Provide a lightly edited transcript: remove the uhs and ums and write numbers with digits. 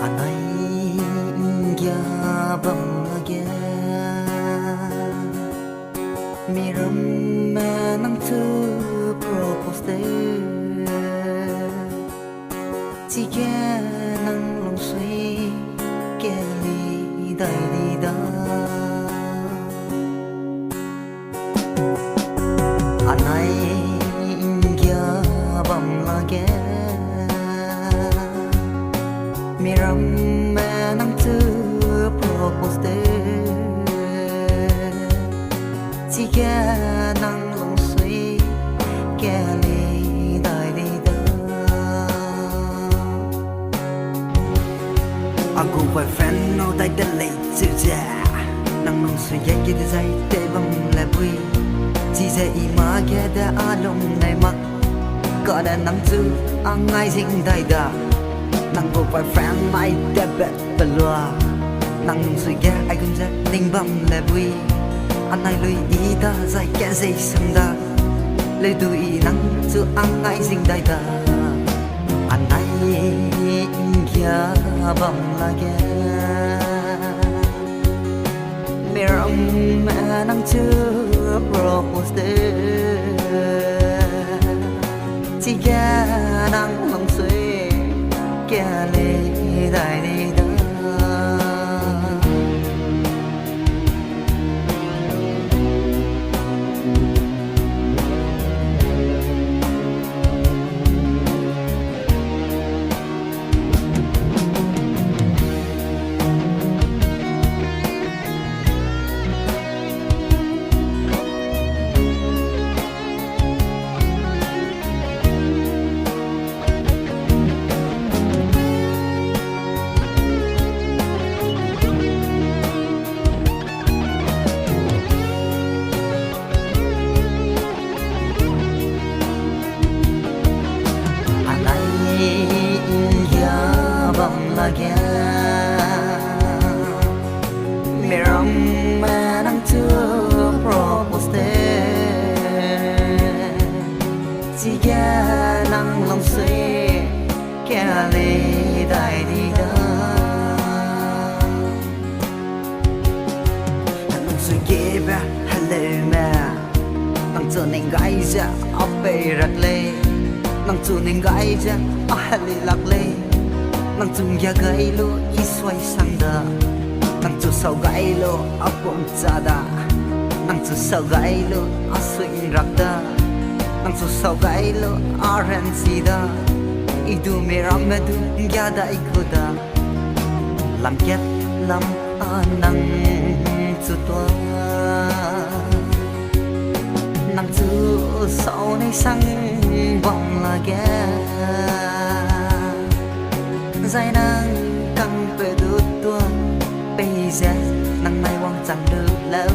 anay ya bam lage miram nang tu propose de chỉ ke nang long suy ke li dai di da anay ya bam lage miram nang tu propose de chỉ ke nang long suy ke li dai di da aku boyfriend no dai de lei zu ja nang long suy ye ke de zai te bam la bui chỉ sẽ ima ke da alom nai mak có đã nang tu ang ai sing dai da nang go boyfriend mai de bet belua nang suy ke ai cũng rất ninh bam la bui anh này lui đi ta dạy kẻ dây sừng da lời tụi nắng chưa ăn ngay dinh đại ta anh này kia bầm là kia miram mẹ nắng chưa propose de chỉ kia nắng lòng suy kia lệ đại đi đó lage miram nang chưa propose de chỉ ke nang long suy ke le dai di da nang suy ke ba hello ma nang cho ning gai ja ape rat le nang chu ning gai ja a hali lak le nang chung ya gai lo i swai sang da nang chu sau gai lo a pom cha da nang chu sau gai lo a swing rak da nang chu sau gai lo a ran si da i du me ram me du ya da i ko da lam ket lam a nang chu to nang chu sau nei sang vòng la ge dài nang căng về đôi tua bây giờ nang mai quăng chẳng được lâu